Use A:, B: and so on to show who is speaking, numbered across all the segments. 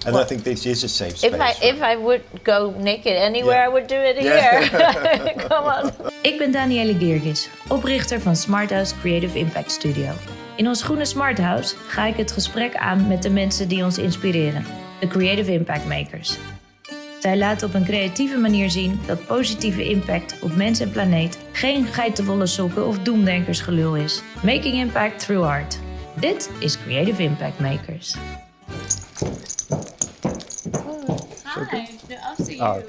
A: And I think this is a safe space.
B: If I would go naked anywhere, I would do it here. Come on.
C: Ik ben Danielle Guirguis, oprichter van Smart House Creative Impact Studio. In ons groene Smart House ga ik het gesprek aan met de mensen die ons inspireren, de Creative Impact Makers. Zij laten op een creatieve manier zien dat positieve impact op mens en planeet geen geitenwolle sokken of doemdenkersgelul is. Making impact through art. Dit is Creative Impact Makers.
B: Hi, after you.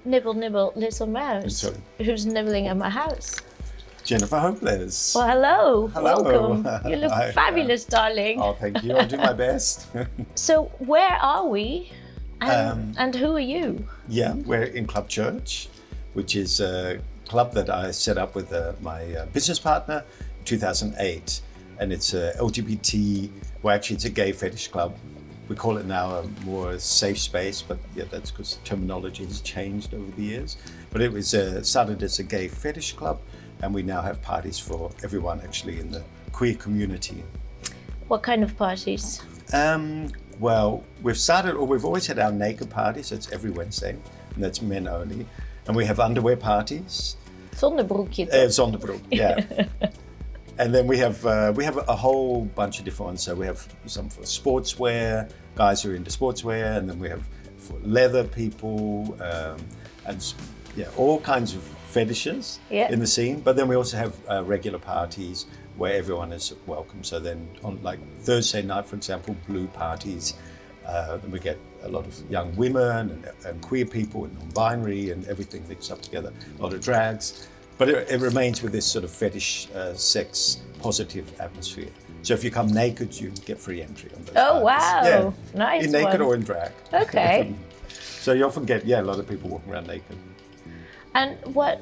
B: Nibble, nibble, little mouse. Who's nibbling at my house?
A: Jennifer Hopelezz.
B: Well, hello.
A: Hello.
B: Welcome. You look fabulous, darling.
A: Oh, thank you. I'll do my best.
B: So, where are we? And who are you?
A: Yeah, we're in Club Church, which is a club that I set up with my business partner in 2008. And it's a LGBT, well, actually it's a gay fetish club. We call it now a more safe space, but yeah, that's because terminology has changed over the years. But it was started as a gay fetish club, and we now have parties for everyone actually in the queer community.
B: What kind of parties?
A: Well, we've always had our naked parties, that's every Wednesday, and that's men only. And we have underwear parties.
B: Zonder broekje toch?
A: Zonder broek, yeah. And then we have a whole bunch of different ones. So we have some for sportswear, guys who are into sportswear, and then we have for leather people, and all kinds of fetishes in the scene. But then we also have regular parties where everyone is welcome. So then on like Thursday night, for example, blue parties, then we get a lot of young women and queer people and non-binary and everything mixed up together, a lot of drags. But it remains with this sort of fetish, sex positive atmosphere. So if you come naked, you get free entry on those parties.
B: Wow.
A: Yeah.
B: Nice.
A: In naked or in drag.
B: Okay.
A: So you often get, a lot of people walking around naked.
B: And what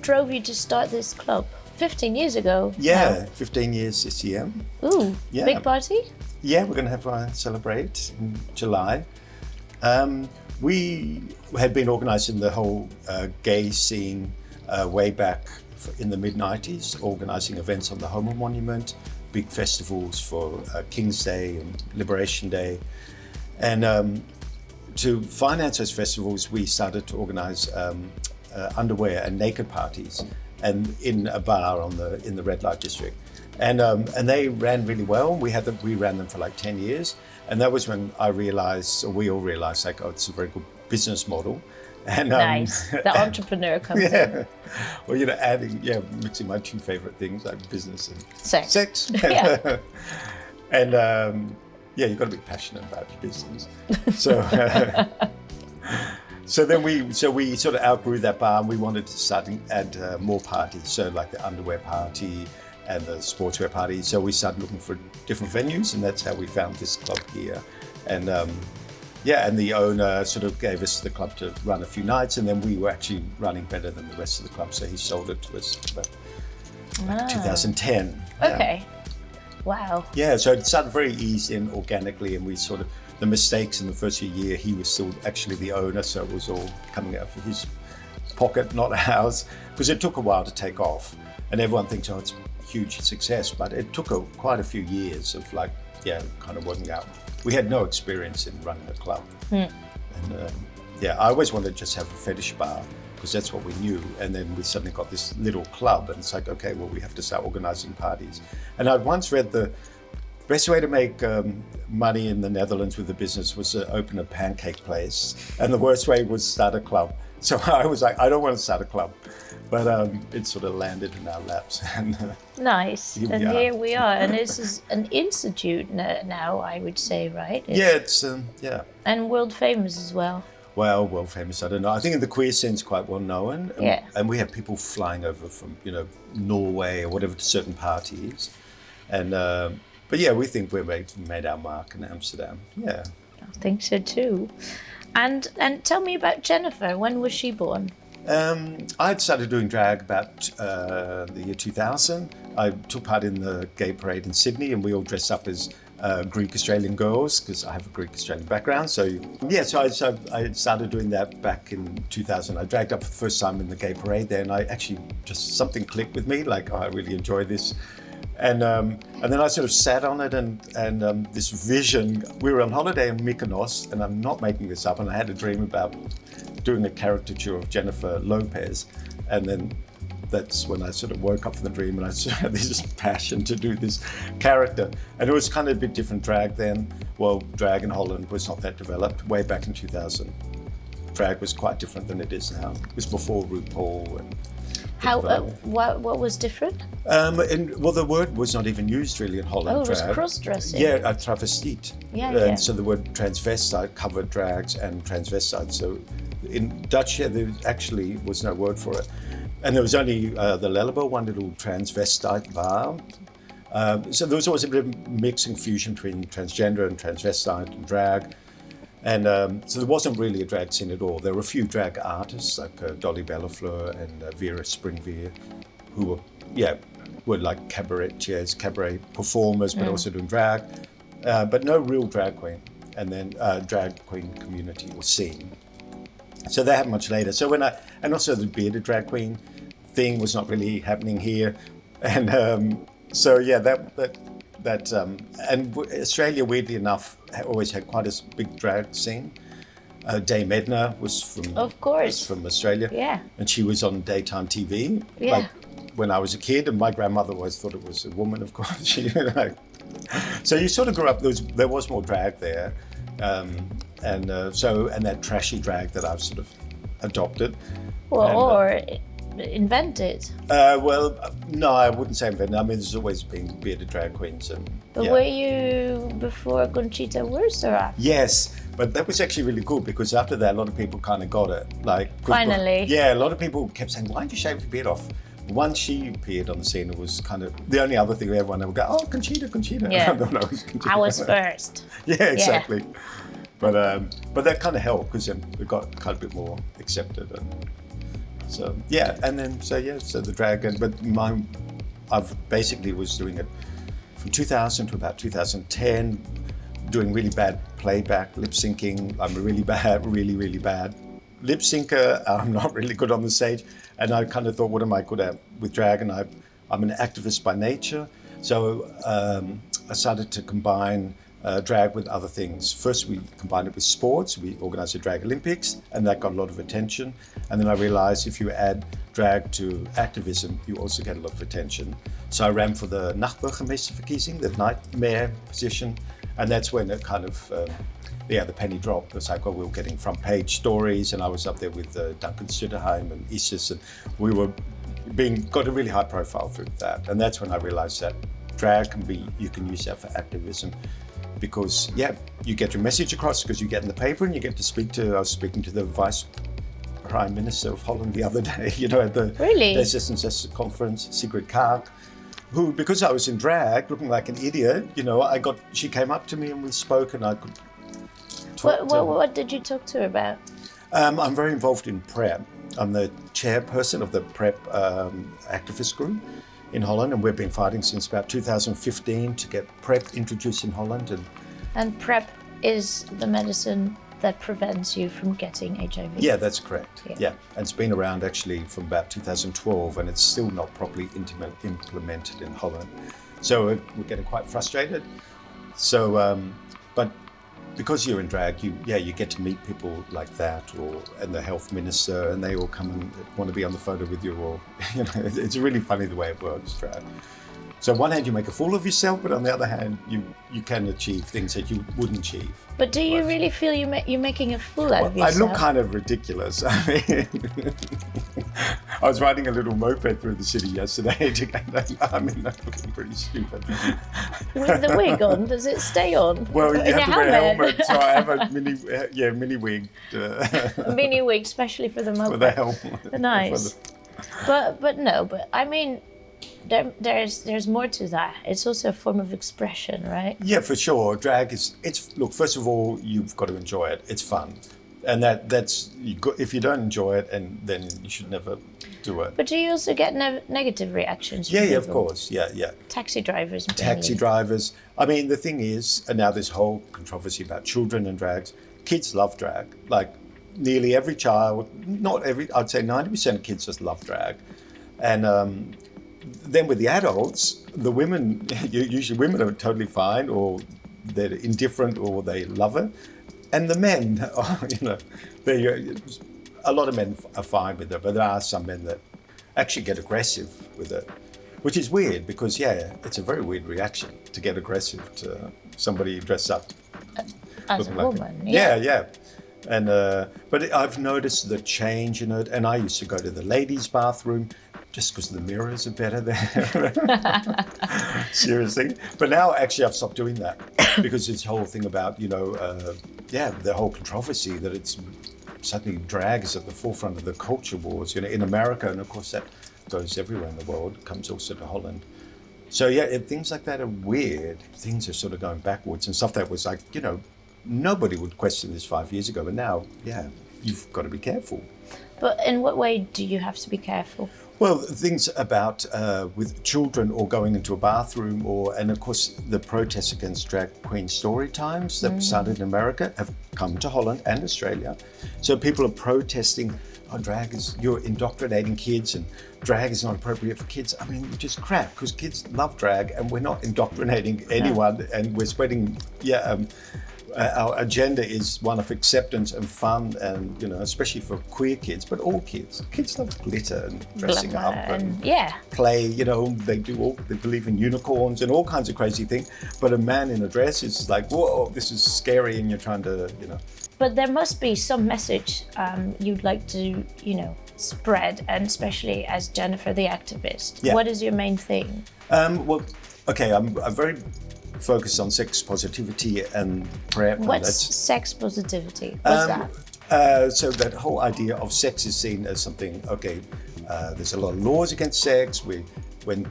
B: drove you to start this club? 15 years ago.
A: Yeah, 15 years this year.
B: Ooh, big party?
A: Yeah, we're going to have a celebrate in July. We had been organising the whole gay scene way back in the mid-90s, organising events on the Homo Monument, big festivals for King's Day and Liberation Day. And to finance those festivals, we started to organise underwear and naked parties, and in a bar in the red light district. And they ran really well. We ran them for like 10 years. And that was when we all realized, like, oh, it's a very good business model. And,
B: nice. The entrepreneur comes in.
A: Well, mixing my two favorite things, like business and sex.
B: Yeah.
A: And you've got to be passionate about your business. So then we sort of outgrew that bar, and we wanted to start to add more parties. So like the underwear party and the sportswear party. So we started looking for different venues, and that's how we found this club here. And and the owner sort of gave us the club to run a few nights, and then we were actually running better than the rest of the club. So he sold it to us about 2010.
B: Okay. Wow.
A: Yeah, so it started very easy and organically, and we sort of, the mistakes in the first year, he was still actually the owner, so it was all coming out of his pocket, not ours, because it took a while to take off. And everyone thinks, oh, it's a huge success, but it took quite a few years of kind of working out. We had no experience in running a club. And I always wanted to just have a fetish bar, because that's what we knew. And then we suddenly got this little club, and it's like, okay, well, we have to start organizing parties. And I'd once read the best way to make money in the Netherlands with the business was to open a pancake place, and the worst way was start a club. So I was like, I don't want to start a club, but it sort of landed in our laps.
B: Nice. Here we are, and this is an institute now, I would say, right?
A: It's
B: and world famous as well.
A: Well, world famous, I don't know. I think in the queer sense, quite well known. And we have people flying over from Norway or whatever to certain parties, and. But yeah, we think we made our mark in Amsterdam. Yeah,
B: I think so too. And tell me about Jennifer. When was she born?
A: I'd started doing drag about the year 2000. I took part in the gay parade in Sydney, and we all dressed up as Greek Australian girls, because I have a Greek Australian background. So I started doing that back in 2000. I dragged up for the first time in the gay parade there, and I actually just something clicked with me. Like, oh, I really enjoy this. And then I sort of sat on it, and this vision. We were on holiday in Mykonos, and I'm not making this up. And I had a dream about doing a caricature of Jennifer Lopez, and then that's when I sort of woke up from the dream, and I sort of had this passion to do this character. And it was kind of a bit different drag then. Well, drag in Holland was not that developed. Way back in 2000, drag was quite different than it is now. It was before RuPaul and.
B: How? What was different?
A: Well, the word was not even used really in Holland.
B: Oh, it was
A: drag.
B: cross-dressing.
A: Yeah, travestiet.
B: Yeah.
A: So the word transvestite covered drags and transvestite. So in Dutch, there actually was no word for it. And there was only the Lellebo, one little transvestite bar. So there was always a bit of mixing fusion between transgender and transvestite and drag. And so there wasn't really a drag scene at all. There were a few drag artists like Dolly Bellafleur and Vera Springveer, who were like cabaretiers, cabaret performers, but also doing drag. But no real drag queen, and then drag queen community or scene. So that happened much later. So and also the bearded drag queen thing was not really happening here. And and Australia, weirdly enough, always had quite a big drag scene. Dame Edna was from Australia.
B: Yeah.
A: And she was on daytime TV.
B: Yeah.
A: Like when I was a kid, and my grandmother always thought it was a woman, of course. So you sort of grew up, there was more drag there. And that trashy drag that I've sort of adopted.
B: Or invented.
A: No, I wouldn't say invented. I mean, there's always been bearded drag queens.
B: But were you before Conchita Wurst or after?
A: Yes, but that was actually really cool because after that, a lot of people kind of got it.
B: Finally.
A: Yeah, a lot of people kept saying, why did you shave your beard off? Once she appeared on the scene, it was kind of the only other thing everyone would go, oh, Conchita.
B: Yeah.
A: Conchita.
B: I was first.
A: Yeah, exactly. Yeah. But that kind of helped because it got kind of a bit more accepted. So the drag, but I've basically was doing it from 2000 to about 2010, doing really bad playback, lip syncing. I'm a really bad lip syncer. I'm not really good on the stage, and I kind of thought, what am I good at with drag? And I'm an activist by nature, so I started to combine drag with other things. First, we combined it with sports. We organized the Drag Olympics, and that got a lot of attention. And then I realized if you add drag to activism, you also get a lot of attention. So I ran for the Nachtburgemeesterverkiezing, the nightmare position, and that's when it kind of, the penny dropped. It was like, we were getting front page stories, and I was up there with Duncan Stutterheim and Isis, and we were got a really high profile through that. And that's when I realized that drag you can use that for activism. Because you get your message across because you get in the paper and you get to I was speaking to the Vice Prime Minister of Holland the other day, at the Assistance Conference, Sigrid Kaag, who, because I was in drag, looking like an idiot, she came up to me and we spoke, and I could talk
B: What did you talk to her about?
A: I'm very involved in PrEP. I'm the chairperson of the PrEP activist group in Holland, and we've been fighting since about 2015 to get PrEP introduced in Holland. And
B: PrEP is the medicine that prevents you from getting HIV.
A: Yeah, that's correct. Yeah. And it's been around actually from about 2012, and it's still not properly implemented in Holland. So we're getting quite frustrated. So, but because you're in drag, you get to meet people like that, and the health minister, and they all come and want to be on the photo with you, or it's really funny the way it works, drag. So on one hand, you make a fool of yourself, but on the other hand, you can achieve things that you wouldn't achieve.
B: But do you really feel you're making a fool out of yourself?
A: I look kind of ridiculous. I mean, I was riding a little moped through the city yesterday. I'm looking pretty stupid.
B: With the wig on, does it stay on?
A: Well, you have to wear a helmet, so I have a mini wig.
B: A mini wig, especially for the moped.
A: For the helmet.
B: Nice. But I mean, there's more to that. It's also a form of expression, right?
A: Yeah, for sure. Drag look, first of all, you've got to enjoy it. It's fun. And if you don't enjoy it, and then you should never do it.
B: But do you also get negative reactions from
A: people?
B: Yeah,
A: of course. Yeah.
B: Taxi drivers.
A: Taxi drivers. I mean, the thing is, and now this whole controversy about children and drags, kids love drag. Like nearly every child, not every, I'd say 90% of kids just love drag. And then with the adults, the women, usually women are totally fine, or they're indifferent, or they love it. And the men, a lot of men are fine with it, but there are some men that actually get aggressive with it, which is weird because, it's a very weird reaction to get aggressive to somebody dressed up.
B: As a woman,
A: Yeah. And but I've noticed the change in it, and I used to go to the ladies' bathroom just because the mirrors are better there. Seriously. But now actually I've stopped doing that because this whole thing about, the whole controversy that it's suddenly drag is at the forefront of the culture wars, in America, and of course that goes everywhere in the world, it comes also to Holland. So things like that are weird. Things are sort of going backwards and stuff that was like, nobody would question this 5 years ago, but now, you've got to be careful.
B: But in what way do you have to be careful?
A: Well, things about with children or going into a bathroom, and of course the protests against drag queen story times that started in America have come to Holland and Australia. So people are protesting, you're indoctrinating kids and drag is not appropriate for kids. I mean, which is crap because kids love drag and we're not indoctrinating anyone and we're spreading, our agenda is one of acceptance and fun and, especially for queer kids, but all kids. Kids love glitter and dressing up and play, they believe in unicorns and all kinds of crazy things. But a man in a dress is like, whoa, this is scary and you're trying to,
B: But there must be some message you'd like to, spread, and especially as Jennifer the activist. Yeah. What is your main thing? I'm very focused on sex positivity and PrEP. What's sex positivity? What's
A: that? So that whole idea of sex is seen as something, there's a lot of laws against sex. When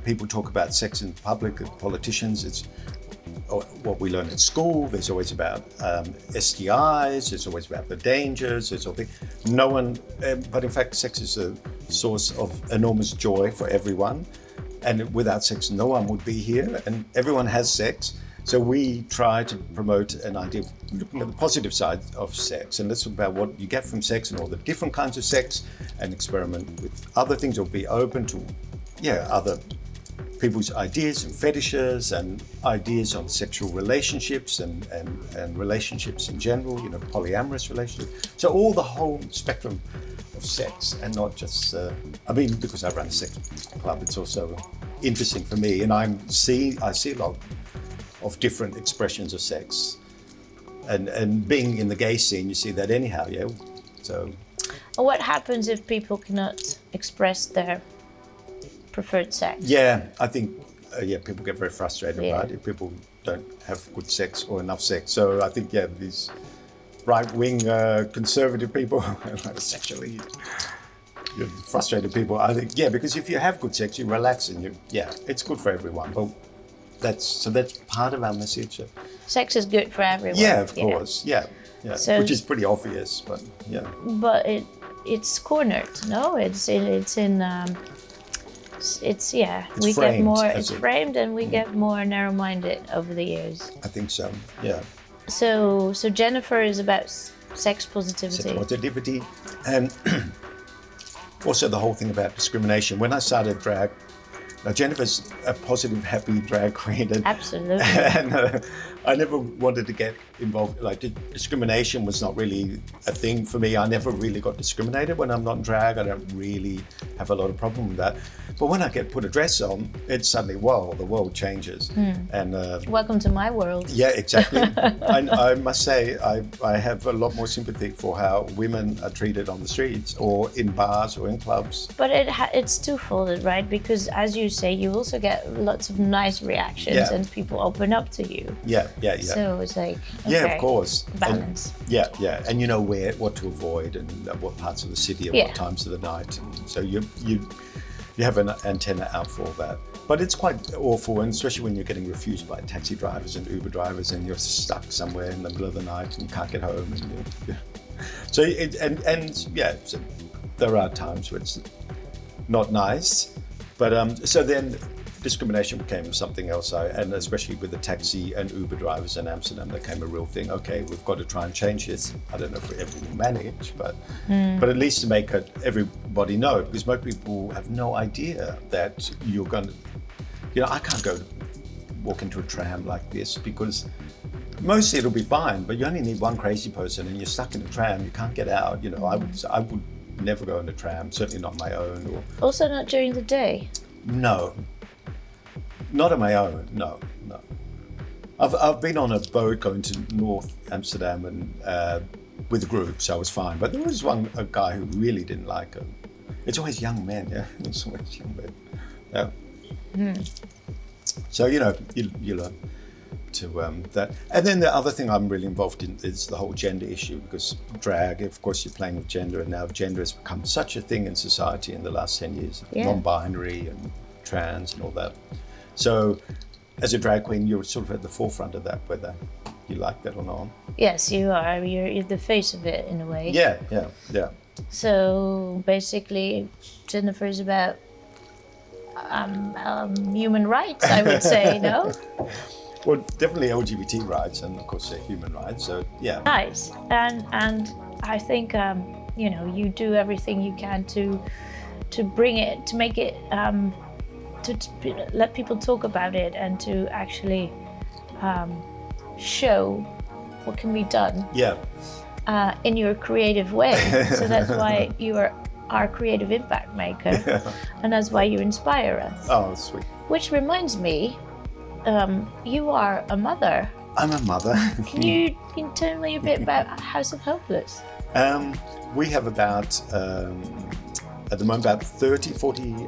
A: people talk about sex in public, politicians, it's what we learn at school. There's always about STIs, there's always about the dangers, there's all things. No one, but in fact, sex is a source of enormous joy for everyone. And without sex, no one would be here, and everyone has sex. So we try to promote an idea of looking at the positive side of sex, and let's talk about what you get from sex and all the different kinds of sex, and experiment with other things, or be open to, other people's ideas and fetishes and ideas on sexual relationships and relationships in general, polyamorous relationships. So all the whole spectrum of sex, and not just, because I run a sex club, it's also interesting for me, and I see a lot of different expressions of sex, and being in the gay scene, you see that anyhow, so.
B: What happens if people cannot express their preferred sex?
A: I think people get very frustrated, right, if people don't have good sex or enough sex. So I think these right-wing conservative people, sexually frustrated people, I think, because if you have good sex, you relax and it's good for everyone. But that's part of our message.
B: Sex is good for everyone.
A: Yeah, of course. So, which is pretty obvious, but
B: But it's cornered, no? It's framed and we get more narrow-minded over the years.
A: I think so,
B: So Jennifer is about sex positivity.
A: Sex positivity, and also the whole thing about discrimination. When I started drag, Jennifer's a positive, happy drag queen.
B: Absolutely.
A: And I never wanted to get involved. Like, discrimination was not really a thing for me. I never really got discriminated when I'm not in drag. I don't really have a lot of problem with that. But when I put a dress on, it's suddenly, whoa, the world changes. And
B: welcome to my world.
A: Yeah, exactly. I must say, I have a lot more sympathy for how women are treated on the streets or in bars or in clubs.
B: But it's twofold, right? Because as you say, you also get lots of nice reactions and people open up to you.
A: Yeah.
B: So it's like,
A: of course.
B: Balance.
A: And, and you know what to avoid and what parts of the city and what times of the night. And so you have an antenna out for all that. But it's quite awful, and especially when you're getting refused by taxi drivers and Uber drivers and you're stuck somewhere in the middle of the night and you can't get home. So there are times where it's not nice. But so then discrimination became something else, and especially with the taxi and Uber drivers in Amsterdam, that became a real thing. Okay, we've got to try and change this. I don't know if we ever will manage, but at least to make everybody know, because most people have no idea that you're going to, I can't go walk into a tram like this because mostly it'll be fine, but you only need one crazy person and you're stuck in a tram, you can't get out. I would never go in a tram, certainly not my own. Or
B: also not during the day?
A: No. Not on my own, no. I've been on a boat going to North Amsterdam and with a group, so I was fine. But there was a guy who really didn't like it. It's always young men, yeah. It's always young men. Yeah. So you learn to that. And then the other thing I'm really involved in is the whole gender issue, because drag, of course, you're playing with gender, and now gender has become such a thing in society in the last 10 years.
B: Yeah.
A: Non-binary and trans and all that. So as a drag queen, you're sort of at the forefront of that, whether you like that or not.
B: Yes, you are. You're the face of it in a way.
A: Yeah.
B: So basically, Jennifer is about human rights, I would say, no?
A: Well, definitely LGBT rights and, of course, human rights. So, yeah.
B: Nice. And I think, you do everything you can to bring it, to make it, to let people talk about it and to actually show what can be done.
A: Yeah.
B: In your creative way. So that's why you are our creative impact maker. Yeah. And that's why you inspire us.
A: Oh, sweet.
B: Which reminds me, you are a mother.
A: I'm a mother.
B: Can you tell me a bit about House of Hopelezz?
A: We have about, at the moment, about 40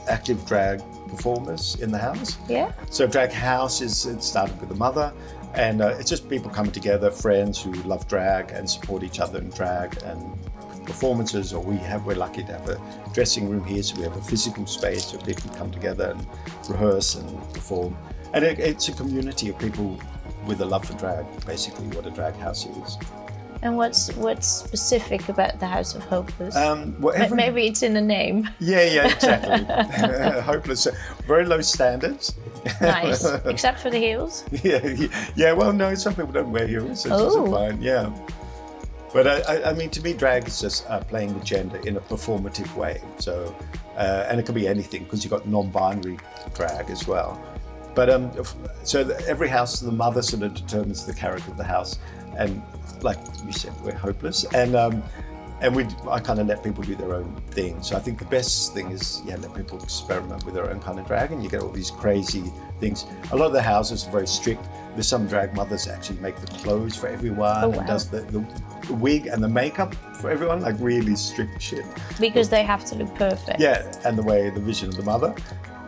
A: active drag performers in the house.
B: Yeah.
A: So Drag House it started with a mother, and it's just people coming together, friends who love drag and support each other in drag and performances. Or we're lucky to have a dressing room here, so we have a physical space where people come together and rehearse and perform. And it's a community of people with a love for drag, basically what a drag house is.
B: And what's specific about the House of Hopelezz? Maybe it's in the name.
A: Yeah, exactly. Hopelezz, very low standards.
B: Nice, except for the heels.
A: Yeah. Well, no, some people don't wear heels, so it's fine. Yeah. But I mean, to me, drag is just playing with gender in a performative way. So, and it can be anything, because you've got non-binary drag as well. But so every house, the mother sort of determines the character of the house, and like you said, we're hopeless, and I kind of let people do their own thing. So I think the best thing is let people experiment with their own kind of drag, and you get all these crazy things. A lot of the houses are very strict. There's some drag mothers that actually make the clothes for everyone, and does the wig and the makeup for everyone, like really strict shit.
B: Because they have to look perfect.
A: Yeah, and the vision of the mother.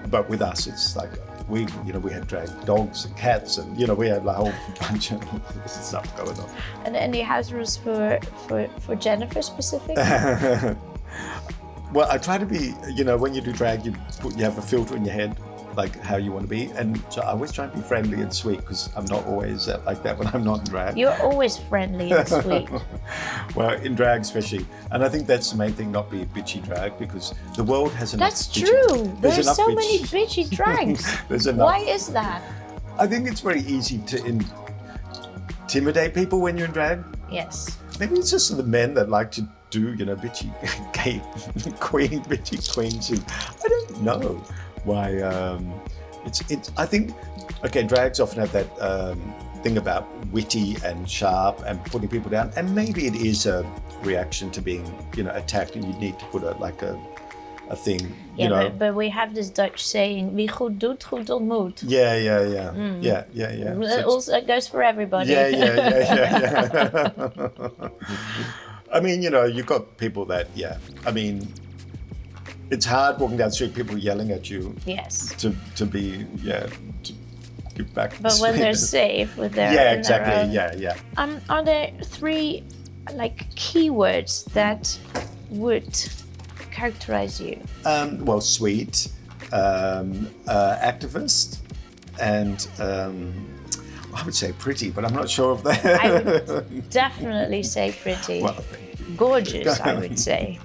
A: But with us, it's like we had drag dogs and cats, and we had a whole bunch of stuff going on.
B: And any house rules for Jennifer specific?
A: Well, I try to be, when you do drag, you have a filter in your head, like how you want to be, and so I always try to be friendly and sweet, because I'm not always like that when I'm not in drag.
B: You're always friendly and sweet.
A: Well, in drag especially, and I think that's the main thing, not be a bitchy drag, because the world has enough.
B: That's true. There's so many bitchy drags.
A: There's enough.
B: Why is that?
A: I think it's very easy to intimidate people when you're in drag.
B: Yes.
A: Maybe it's just the men that like to do, bitchy gay bitchy queens. I don't know why. I think, okay, drags often have that thing about witty and sharp and putting people down, and maybe it is a reaction to being, attacked, and you need to put a thing.
B: Yeah, but we have this Dutch saying: "Wie goed doet, goed ontmoet."
A: Yeah.
B: It also goes for everybody.
A: Yeah. I mean, you've got people that, I mean, it's hard walking down the street, people yelling at you.
B: Yes.
A: To be, to give back.
B: But when they're safe with their...
A: Yeah, exactly, yeah.
B: Are there 3, keywords that would characterize you?
A: Well, sweet, activist, and I would say pretty, but I'm not sure of that.
B: I would definitely say pretty.
A: Well,
B: gorgeous, I would say.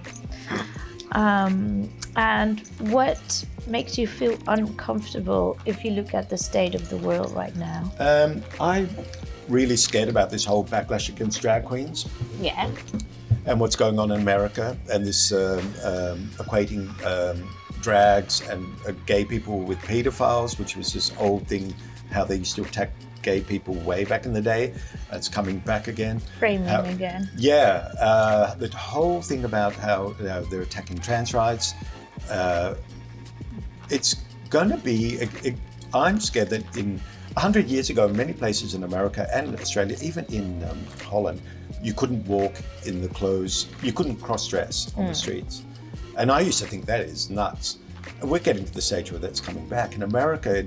B: And what makes you feel uncomfortable if you look at the state of the world right now?
A: I'm really scared about this whole backlash against drag queens.
B: Yeah.
A: And what's going on in America, and this equating drags and gay people with pedophiles, which was this old thing, how they used to attack gay people way back in the day. It's coming back again.
B: Framing again.
A: Yeah, the whole thing about how they're attacking trans rights. It's going to be, I'm scared that in 100 years ago, many places in America and Australia, even in Holland, you couldn't walk in the clothes, you couldn't cross-dress on the streets. And I used to think that is nuts. And we're getting to the stage where that's coming back. In America,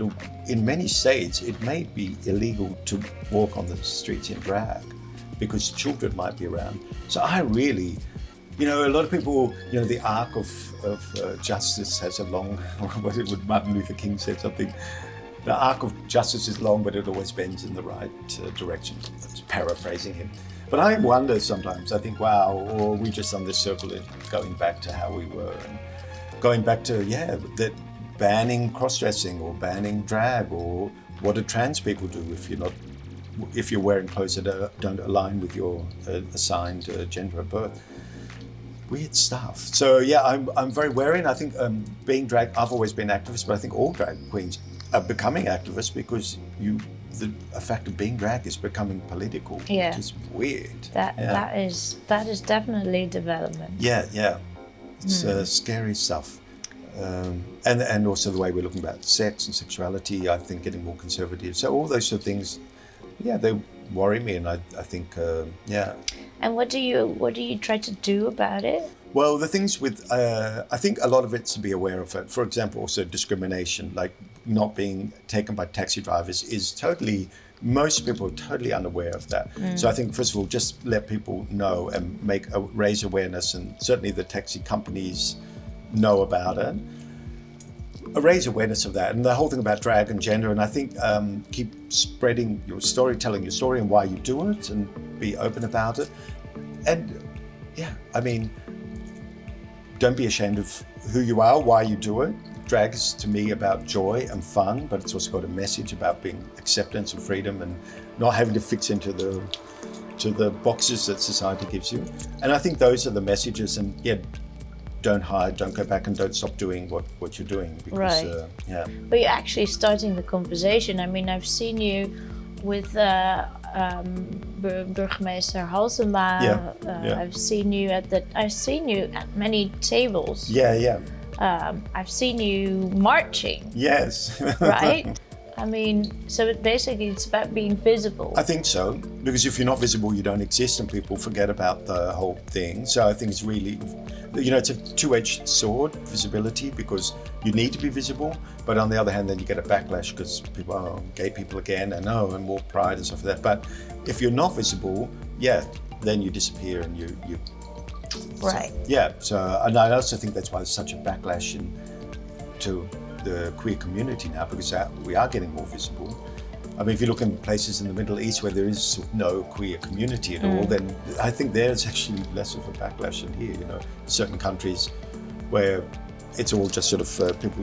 A: in many states, it may be illegal to walk on the streets in drag because children might be around. So I really, a lot of people, the arc of justice has a long, what would Martin Luther King said something, the arc of justice is long, but it always bends in the right direction. That's paraphrasing him. But I wonder sometimes, I think, wow, or we just on this circle going back to how we were and going back to, that banning cross-dressing or banning drag, or what do trans people do if you're wearing clothes that don't align with your assigned gender at birth. Weird stuff. So I'm very wary, and I think being drag, I've always been activist, but I think all drag queens are becoming activists because the fact of being drag is becoming political, which is weird.
B: That is definitely development.
A: Yeah. It's scary stuff. And also the way we're looking about sex and sexuality, I think getting more conservative. So all those sort of things, they worry me, and I think, And
B: what do you try to do about it?
A: Well, the things with, I think a lot of it's to be aware of it. For example, also discrimination, like not being taken by taxi drivers is totally, most people are totally unaware of that. So I think, first of all, just let people know and raise awareness, and certainly the taxi companies know about it. Raise awareness of that, and the whole thing about drag and gender, and I think keep spreading your story, telling your story and why you do it, and be open about it. And don't be ashamed of who you are, why you do it. Drag is to me about joy and fun, but it's also got a message about being acceptance and freedom and not having to fix into the boxes that society gives you. And I think those are the messages, and don't hide, don't go back, and don't stop doing what you're doing. Because,
B: But you're actually starting the conversation. I mean, I've seen you with Burgemeester Halsema. I've seen you at many tables. I've seen you marching.
A: Yes.
B: Right? I mean, so it's about being visible.
A: I think so, because if you're not visible, you don't exist, and people forget about the whole thing. So I think it's really, it's a two-edged sword, visibility, because you need to be visible. But on the other hand, then you get a backlash because people, gay people again, and more pride and stuff like that. But if you're not visible, then you disappear, and you.
B: Right.
A: So and I also think that's why there's such a backlash to the queer community now, because we are getting more visible. I mean, if you look in places in the Middle East where there is no queer community at all, then I think there's actually less of a backlash than here. Certain countries where it's all just sort of people,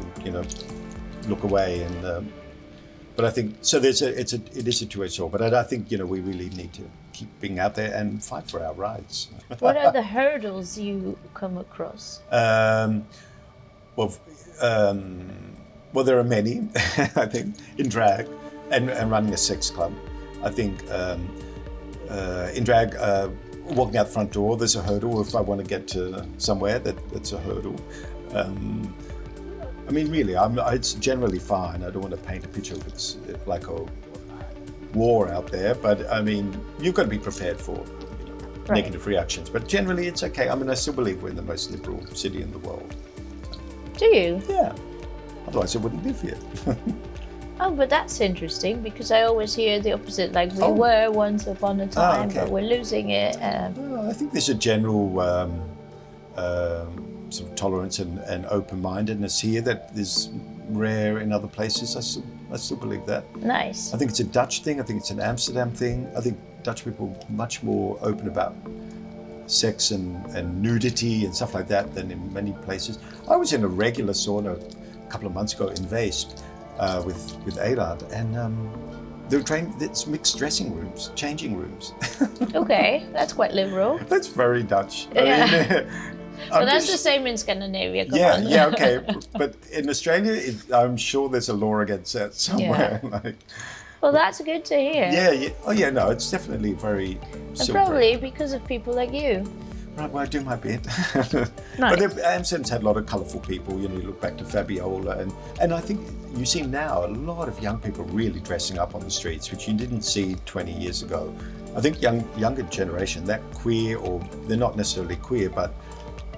A: look away, and but I think so. It is a two-edged sword. But I think we really need to keep being out there and fight for our rights.
B: What are the hurdles you come across?
A: Well, there are many, I think, in drag and running a sex club. I think in drag, walking out the front door, there's a hurdle. If I want to get to somewhere, that's a hurdle. I mean, really, it's generally fine. I don't want to paint a picture of it's like a war out there, but I mean, you've got to be prepared for negative reactions. But generally, it's okay. I mean, I still believe we're in the most liberal city in the world.
B: Do you?
A: Yeah. Otherwise, I wouldn't live here.
B: Oh, but that's interesting, because I always hear the opposite. Like, we were once upon a time, but we're losing it.
A: Well, I think there's a general sort of tolerance and open-mindedness here that is rare in other places. I still believe that.
B: Nice.
A: I think it's a Dutch thing. I think it's an Amsterdam thing. I think Dutch people are much more open about sex and nudity and stuff like that than in many places. I was in a regular sauna a couple of months ago in Weesp with Eilard, and they were trained. It's mixed dressing rooms, changing rooms.
B: Okay, that's quite liberal.
A: That's very Dutch.
B: Yeah. But that's the same in Scandinavia.
A: Yeah, okay. But in Australia, I'm sure there's a law against that somewhere.
B: Yeah. Well, that's good to hear.
A: Yeah. Oh, yeah, no, it's definitely very
B: and probably because of people like you.
A: Right, well, I do my bit.
B: Nice.
A: But Amsterdam's had a lot of colourful people. You know, you look back to Fabiola, and I think you see now a lot of young people really dressing up on the streets, which you didn't see 20 years ago. I think younger generation, that queer, or they're not necessarily queer, but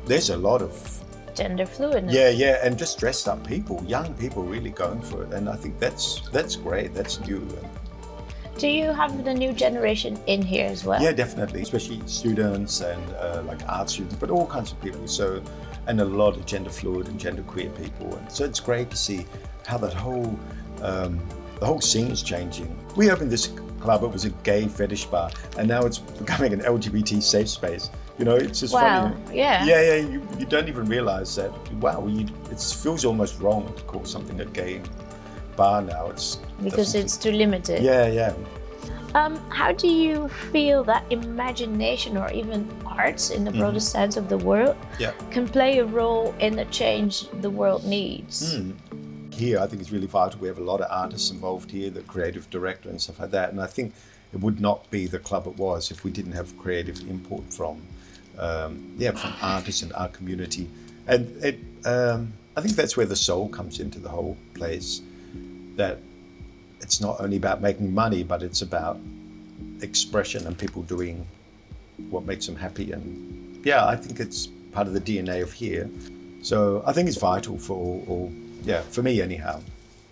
A: there's a lot of
B: gender fluidness.
A: Yeah, and just dressed up people, young people really going for it, and I think that's great. That's new.
B: Do you have the new generation in here as well?
A: Yeah, definitely, especially students and like art students, but all kinds of people. So, and a lot of gender fluid and gender queer people, and so it's great to see how that whole the whole scene is changing. We opened this club. It was a gay fetish bar, and now it's becoming an LGBT safe space. You know, it's just funny.
B: Yeah.
A: Yeah. You don't even realize that. Wow, it feels almost wrong to call something a gay bar now.
B: Because it's too limited.
A: Yeah.
B: How do you feel that imagination or even arts in the broadest sense of the word can play a role in the change the world needs?
A: Here, I think it's really vital. We have a lot of artists involved here, the creative director and stuff like that. And I think it would not be the club it was if we didn't have creative input from artists and our community. And I think that's where the soul comes into the whole place. That it's not only about making money, but it's about expression and people doing what makes them happy. And yeah, I think it's part of the DNA of here. So I think it's vital for all for me anyhow.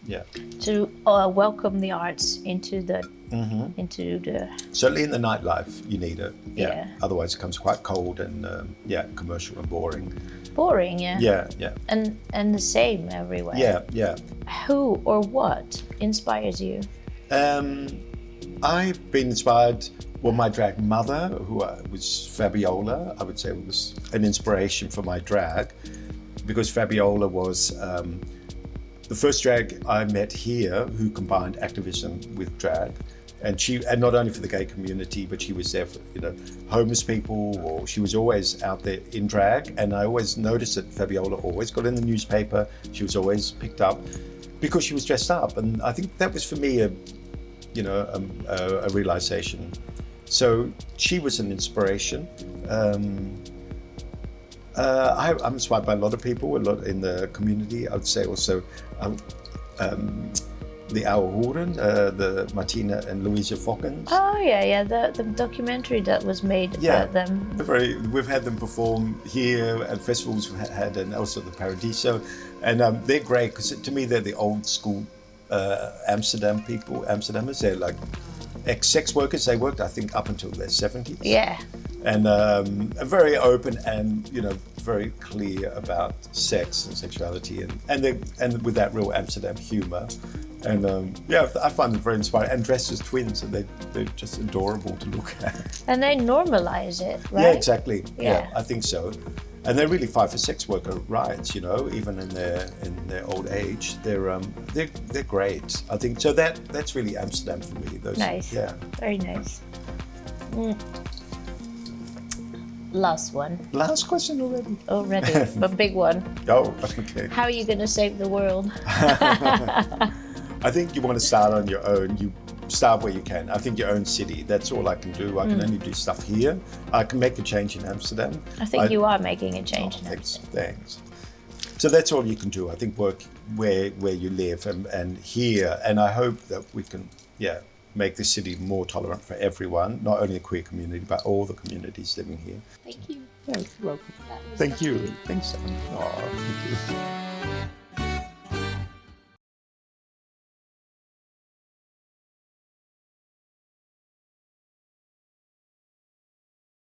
A: Yeah.
B: To welcome the arts into the
A: certainly in the nightlife you need it. Yeah. Otherwise it becomes quite cold and commercial and boring. Yeah.
B: And the same everywhere.
A: Yeah.
B: Who or what inspires you?
A: I've been inspired. Well, my drag mother, who was Fabiola, I would say was an inspiration for my drag, because Fabiola was the first drag I met here who combined activism with drag. And not only for the gay community, but she was there for, homeless people, or she was always out there in drag. And I always noticed that Fabiola always got in the newspaper. She was always picked up because she was dressed up. And I think that was for me a realization. So she was an inspiration. I'm inspired by a lot of people, a lot in the community. I would say also the ervoor, the Martina and Louisa Fokkens.
B: Oh yeah, the documentary that was made about them.
A: We've had them perform here at festivals we've had, and also the Paradiso, and they're great because to me they're the old school Amsterdam people. Amsterdammers, they're like ex-sex workers. They worked, I think, up until their 70s.
B: Yeah.
A: And very open and very clear about sex and sexuality and with that real Amsterdam humour. And I find them very inspiring, and dressed as twins, and they're just adorable to look at.
B: And they normalize it, right?
A: Yeah, exactly. Yeah, I think so. And they really fight for sex worker rights, even in their old age. They're great. I think so. That's really Amsterdam for me.
B: Nice. Yeah. Very nice. Last one.
A: Last question already?
B: Already, but big one.
A: Oh, okay.
B: How are you going to save the world?
A: I think you want to start on your own. You start where you can. I think your own city. That's all I can do. I can only do stuff here. I can make a change in Amsterdam.
B: I think you are making a change in
A: Amsterdam. Thanks. So that's all you can do. I think work where you live and here. And I hope that we can, make the city more tolerant for everyone, not only the queer community, but all the communities living here.
B: Thank you.
A: Yeah, you're welcome. Thank you. Thanks, Sam. Oh, thank you.